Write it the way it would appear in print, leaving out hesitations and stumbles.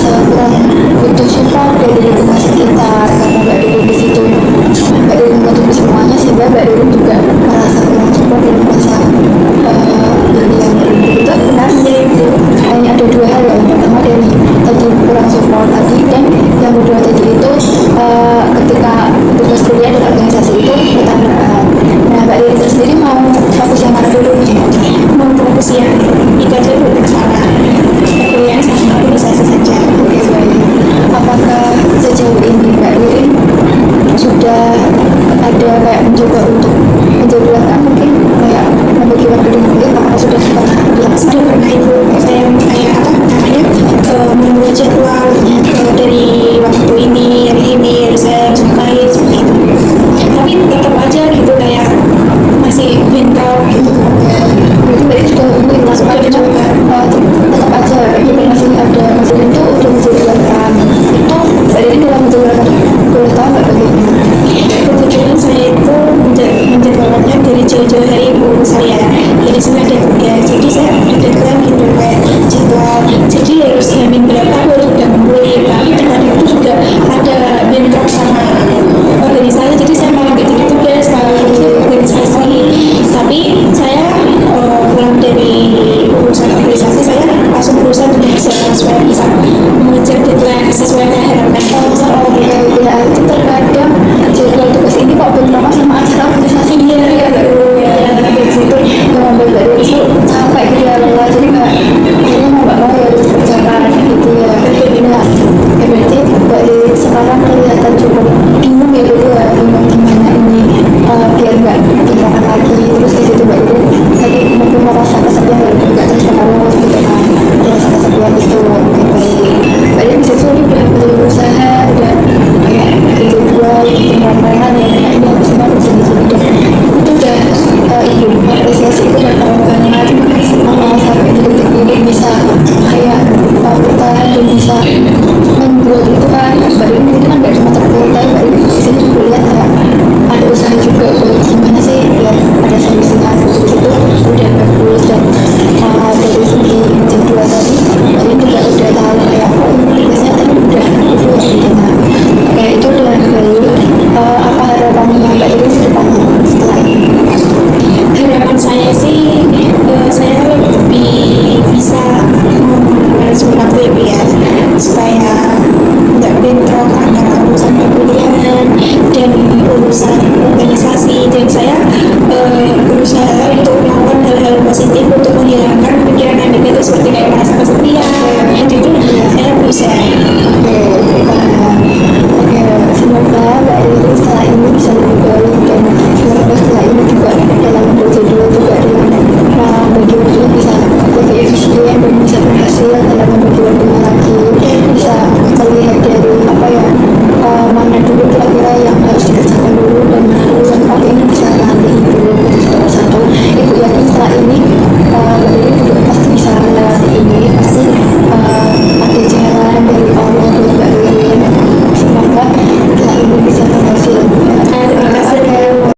merasa kurang butuh support dari lingkungan sekitar karena Mbak Diri di situ Mbak Diri menutupi semuanya sehingga Mbak Diri juga merasa kurang support dan merasa yang itu benar hanya ada dua hal. Yang pertama dari tadi kurang support tadi, dan yang kedua tadi itu ketika tugas kuliah dan organisasi itu bertabrakan. Nah, Mbak Diri sendiri mau fokus yang mana dulu nih? Mau fokus yang itu aja dulu masalah kuliah sama organisasi saja. Oke, baik. Apakah sejauh ini Mbak Diri sudah ada kayak mencoba untuk menjadwalkan mungkin kayak membagi waktu dengan dia, apakah sudah pernah Sudah pernah itu saya kayak apa namanya membuat jadwal dari waktu ini harus saya sukai seperti itu, tapi tetap aja gitu kayak masih bentrok gitu. Berarti Mbak Diri sudah ini masuk aja tetap aja ini masih ada masih itu udah menjadwalkan itu Mbak Diri dalam menjadwalkan boleh tahu nggak bagaimana? Kebetulan saya itu menjadwalkannya dari jauh-jauh hari ibu saya, jadi saya ada tugas, jadi saya deadline gitu kayak jadwal, jadi harus hamin berapa baru sudah mulai. Tapi terkadang itu juga ada bentrok sama organisasi, jadi saya malah nggak jadi tugas malah harus organisasi. Tapi saya pulang dari urusan organisasi, saya langsung berusaha untuk bisa mengejar deadline sesuai dengan harapan. Oke, berarti terkadang jadwal tugas ini kok bentrok sama acara organisasi ya dari situ yang membuat Mbak Diri itu sampai gitu ya lelah, jadi nggak akhirnya mau nggak mau ya harus dikerjakan gitu ya. Nah, ya berarti Mbak Diri sekarang kelihatan cukup bingung ya gitu ya, bingung gimana ini biar nggak bentrokan lagi. Terus di situ Mbak Diri tadi mungkin merasa kesepian nggak terus menerus gitu kan, merasa kesepian itu. Oke, baik. Mbak Diri di situ udah berusaha udah kayak itu dua penyampaian ya, ini harus banget sini dan itu udah ibu apresiasi itu bertahun-tahun sampai di detik ini bisa kayak bertahan dan bisa membuat itu kan Mbak Diri itu kan gak cuma terpuruk, tapi Mbak Diri di sini juga lihat kayak ada usaha juga buat gimana sih biar ada solusinya itu udah bagus. Dan dari segi jadwal tadi Mbak Diri juga udah tahu kayak oh ini tugasnya tadi udah gitu. Nah, kayak itu udah baik. Apa harapannya Mbak Diri ke depannya setelah ini? Harapan saya sih saya lebih bisa mengurus waktu ya supaya nggak bentrok antara urusan perkuliahan dan urusan organisasi, dan saya berusaha untuk melakukan hal-hal positif untuk